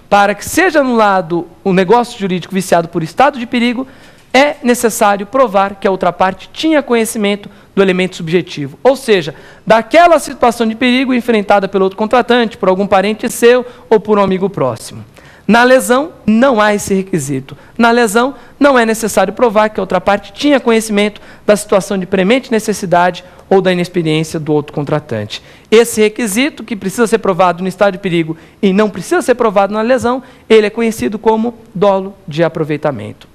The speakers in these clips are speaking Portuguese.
Para que seja anulado o negócio jurídico viciado por estado de perigo, é necessário provar que a outra parte tinha conhecimento do elemento subjetivo, ou seja, daquela situação de perigo enfrentada pelo outro contratante, por algum parente seu ou por um amigo próximo. Na lesão, não há esse requisito. Na lesão, não é necessário provar que a outra parte tinha conhecimento da situação de premente necessidade ou da inexperiência do outro contratante. Esse requisito, que precisa ser provado no estado de perigo e não precisa ser provado na lesão, ele é conhecido como dolo de aproveitamento.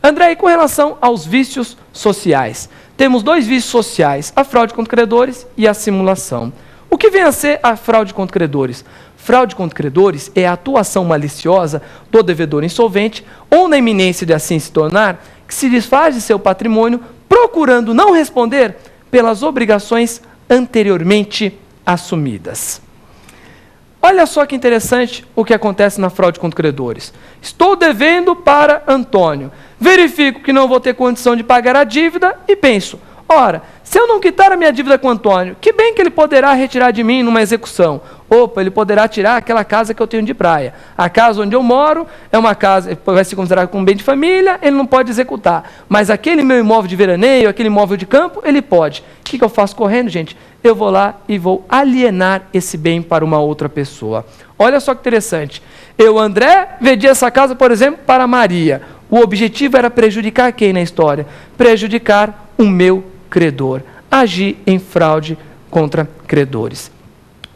André, e com relação aos vícios sociais? Temos dois vícios sociais, a fraude contra credores e a simulação. O que vem a ser a fraude contra credores? Fraude contra credores é a atuação maliciosa do devedor insolvente ou na iminência de assim se tornar, que se desfaz de seu patrimônio procurando não responder pelas obrigações anteriormente assumidas. Olha só que interessante o que acontece na fraude contra credores. Estou devendo para Antônio. Verifico que não vou ter condição de pagar a dívida e penso, ora, se eu não quitar a minha dívida com Antônio, que bem que ele poderá retirar de mim numa execução? Opa, ele poderá tirar aquela casa que eu tenho de praia. A casa onde eu moro é uma casa, vai ser considerada como bem de família, ele não pode executar. Mas aquele meu imóvel de veraneio, aquele imóvel de campo, ele pode. O que eu faço correndo, gente? Eu vou lá e vou alienar esse bem para uma outra pessoa. Olha só que interessante. Eu, André, vendi essa casa, por exemplo, para Maria. O objetivo era prejudicar quem na história? Prejudicar o meu credor. Agir em fraude contra credores.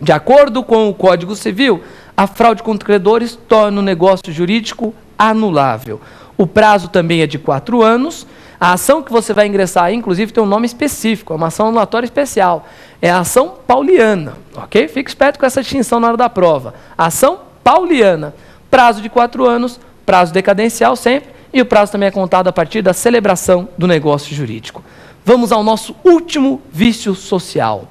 De acordo com o Código Civil, a fraude contra credores torna o negócio jurídico anulável. O prazo também é de 4 anos. A ação que você vai ingressar aí, inclusive, tem um nome específico, é uma ação anulatória especial. É a ação pauliana, ok? Fique esperto com essa distinção na hora da prova. Ação pauliana. Prazo de 4 anos, prazo decadencial sempre, e o prazo também é contado a partir da celebração do negócio jurídico. Vamos ao nosso último vício social.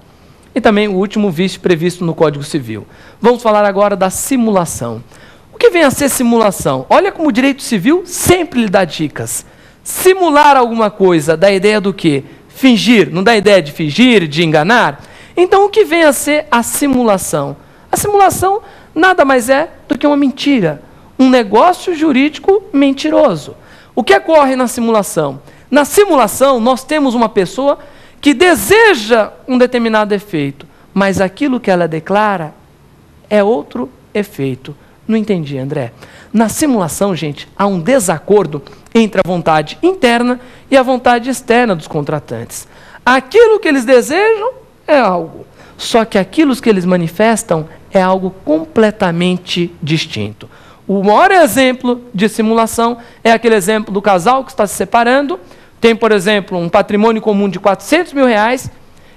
E também o último vício previsto no Código Civil. Vamos falar agora da simulação. O que vem a ser simulação? Olha como o direito civil sempre lhe dá dicas. Simular alguma coisa dá ideia do quê? Fingir, não dá ideia de fingir, de enganar? Então o que vem a ser a simulação? A simulação nada mais é do que uma mentira, um negócio jurídico mentiroso. O que ocorre na simulação? Na simulação nós temos uma pessoa que deseja um determinado efeito, mas aquilo que ela declara é outro efeito. Não entendi, André. Na simulação, gente, há um desacordo entre a vontade interna e a vontade externa dos contratantes. Aquilo que eles desejam é algo, só que aquilo que eles manifestam é algo completamente distinto. O maior exemplo de simulação é aquele exemplo do casal que está se separando, tem, por exemplo, um patrimônio comum de R$400 mil,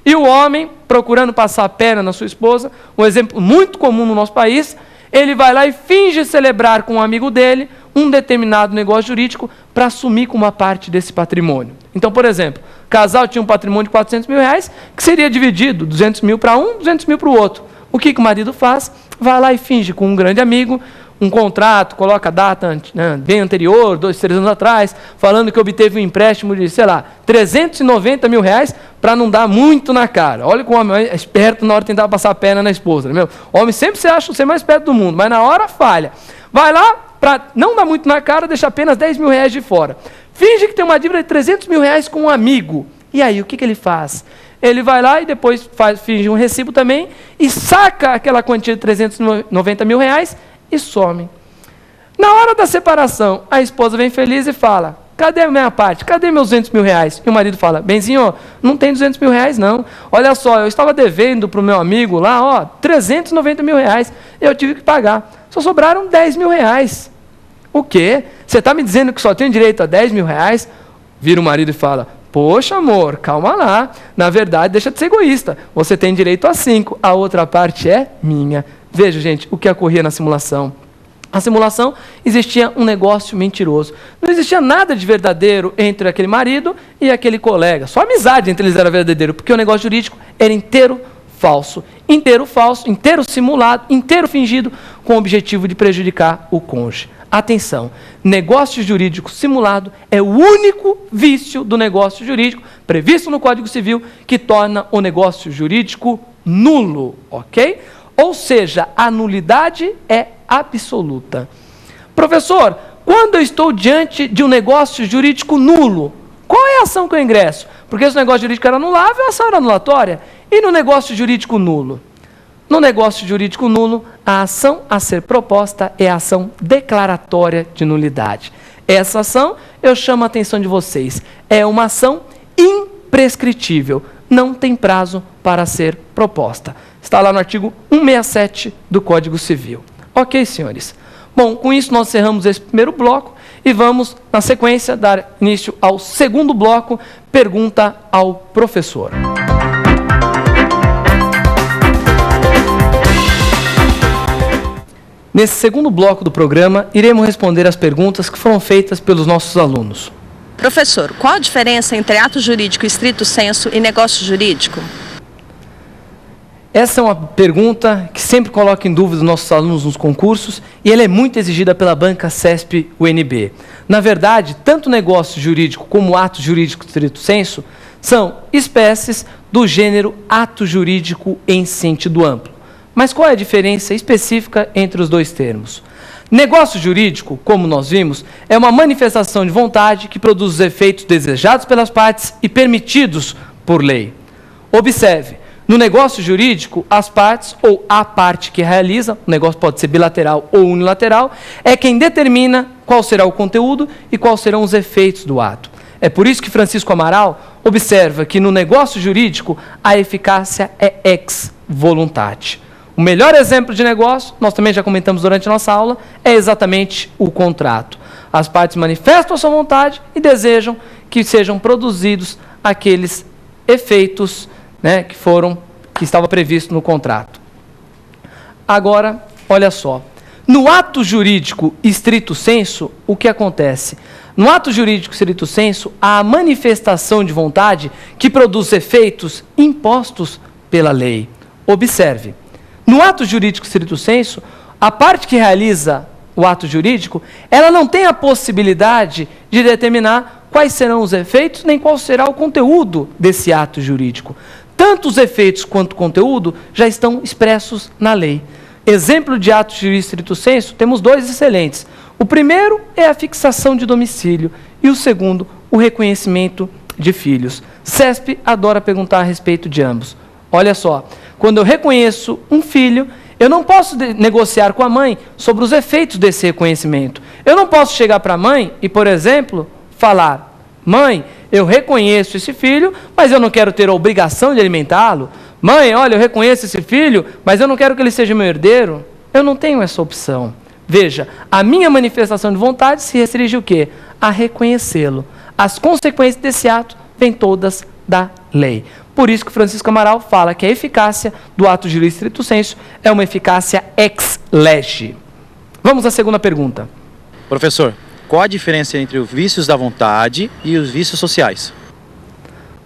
e o homem, procurando passar a perna na sua esposa, um exemplo muito comum no nosso país, ele vai lá e finge celebrar com um amigo dele um determinado negócio jurídico para assumir com uma parte desse patrimônio. Então, por exemplo, o casal tinha um patrimônio de R$400 mil, que seria dividido 200 mil para um, 200 mil para o outro. O que o marido faz? Vai lá e finge com um grande amigo um contrato, coloca a data bem anterior, 2, 3 anos atrás, falando que obteve um empréstimo de, sei lá, R$390 mil para não dar muito na cara. Olha como o homem é esperto na hora de tentar passar a perna na esposa. Né? O homem sempre se acha ser mais esperto do mundo, mas na hora falha. Vai lá, para não dar muito na cara, deixa apenas R$10 mil de fora. Finge que tem uma dívida de R$300 mil com um amigo. E aí, o que ele faz? Ele vai lá e depois finge um recibo também e saca aquela quantia de R$390 mil e some. Na hora da separação, a esposa vem feliz e fala, cadê a minha parte? Cadê meus R$200 mil? E o marido fala, benzinho, não tem R$200 mil não. Olha só, eu estava devendo para o meu amigo lá, ó, R$390 mil, eu tive que pagar. Só sobraram R$10 mil. O quê? Você está me dizendo que só tenho direito a R$10 mil? Vira o marido e fala, poxa amor, calma lá, na verdade deixa de ser egoísta, você tem direito a 5, a outra parte é minha. Veja, gente, o que ocorria na simulação. Na simulação existia um negócio mentiroso. Não existia nada de verdadeiro entre aquele marido e aquele colega. Só a amizade entre eles era verdadeiro, porque o negócio jurídico era inteiro falso, inteiro simulado, inteiro fingido, com o objetivo de prejudicar o cônjuge. Atenção, negócio jurídico simulado é o único vício do negócio jurídico previsto no Código Civil que torna o negócio jurídico nulo, ok? Ou seja, a nulidade é absoluta. Professor, quando eu estou diante de um negócio jurídico nulo, qual é a ação que eu ingresso? Porque se o negócio jurídico era anulável, a ação era anulatória. E no negócio jurídico nulo? No negócio jurídico nulo, a ação a ser proposta é a ação declaratória de nulidade. Essa ação, eu chamo a atenção de vocês, é uma ação imprescritível, não tem prazo para ser proposta. Está lá no artigo 167 do Código Civil. Ok, senhores? Bom, com isso nós encerramos esse primeiro bloco e vamos, na sequência, dar início ao segundo bloco, pergunta ao professor. Nesse segundo bloco do programa, iremos responder as perguntas que foram feitas pelos nossos alunos. Professor, qual a diferença entre ato jurídico estrito sensu e negócio jurídico? Essa é uma pergunta que sempre coloca em dúvida os nossos alunos nos concursos e ela é muito exigida pela banca CESP-UNB. Na verdade, tanto negócio jurídico como ato jurídico estrito sensu são espécies do gênero ato jurídico em sentido amplo. Mas qual é a diferença específica entre os dois termos? Negócio jurídico, como nós vimos, é uma manifestação de vontade que produz os efeitos desejados pelas partes e permitidos por lei. Observe, no negócio jurídico, as partes, ou a parte que realiza, o negócio pode ser bilateral ou unilateral, é quem determina qual será o conteúdo e quais serão os efeitos do ato. É por isso que Francisco Amaral observa que no negócio jurídico a eficácia é ex voluntate. O melhor exemplo de negócio, nós também já comentamos durante a nossa aula, é exatamente o contrato. As partes manifestam a sua vontade e desejam que sejam produzidos aqueles efeitos, né, que estava previsto no contrato. Agora, olha só. No ato jurídico estrito sensu, o que acontece? No ato jurídico estrito sensu, há a manifestação de vontade que produz efeitos impostos pela lei. Observe. No ato jurídico estrito sensu, a parte que realiza o ato jurídico, ela não tem a possibilidade de determinar quais serão os efeitos, nem qual será o conteúdo desse ato jurídico. Tanto os efeitos quanto o conteúdo já estão expressos na lei. Exemplo de ato jurídico estrito sensu, temos dois excelentes. O primeiro é a fixação de domicílio e o segundo, o reconhecimento de filhos. CESP adora perguntar a respeito de ambos. Olha só, quando eu reconheço um filho, eu não posso negociar com a mãe sobre os efeitos desse reconhecimento. Eu não posso chegar para a mãe e, por exemplo, falar: mãe, eu reconheço esse filho, mas eu não quero ter a obrigação de alimentá-lo. Mãe, olha, eu reconheço esse filho, mas eu não quero que ele seja meu herdeiro. Eu não tenho essa opção. Veja, a minha manifestação de vontade se restringe o quê? A reconhecê-lo. As consequências desse ato vêm todas da lei. Por isso que Francisco Amaral fala que a eficácia do ato jurídico estrito sensu é uma eficácia ex lege. Vamos à segunda pergunta. Professor, qual a diferença entre os vícios da vontade e os vícios sociais?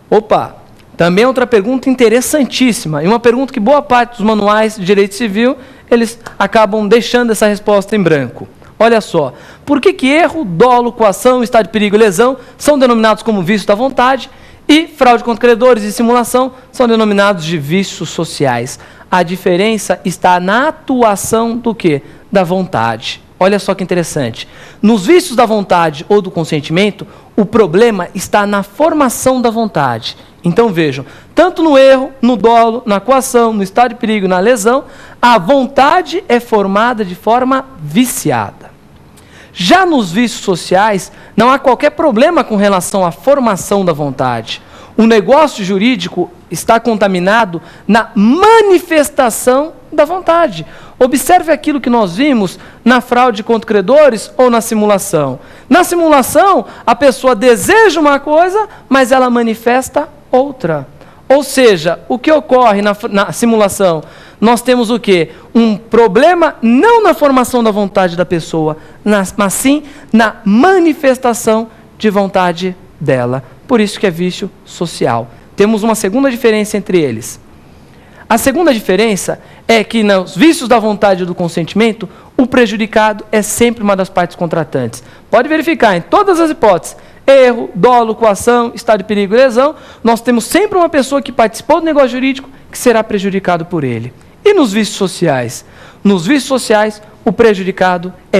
Opa, também outra pergunta interessantíssima, e uma pergunta que boa parte dos manuais de direito civil, eles acabam deixando essa resposta em branco. Olha só, por que erro, dolo, coação, estado de perigo e lesão são denominados como vícios da vontade e fraude contra credores e simulação são denominados de vícios sociais? A diferença está na atuação do quê? Da vontade. Olha só que interessante. Nos vícios da vontade ou do consentimento, o problema está na formação da vontade. Então vejam, tanto no erro, no dolo, na coação, no estado de perigo e na lesão, a vontade é formada de forma viciada. Já nos vícios sociais, não há qualquer problema com relação à formação da vontade. O negócio jurídico está contaminado na manifestação da vontade. Observe aquilo que nós vimos na fraude contra credores ou na simulação. Na simulação, a pessoa deseja uma coisa, mas ela manifesta outra. Ou seja, o que ocorre na simulação? Nós temos o quê? Um problema não na formação da vontade da pessoa, mas sim na manifestação de vontade dela. Por isso que é vício social. Temos uma segunda diferença entre eles. A segunda diferença é que nos vícios da vontade e do consentimento, o prejudicado é sempre uma das partes contratantes. Pode verificar em todas as hipóteses, erro, dolo, coação, estado de perigo e lesão, nós temos sempre uma pessoa que participou do negócio jurídico que será prejudicado por ele. E nos vícios sociais? Nos vícios sociais, o prejudicado é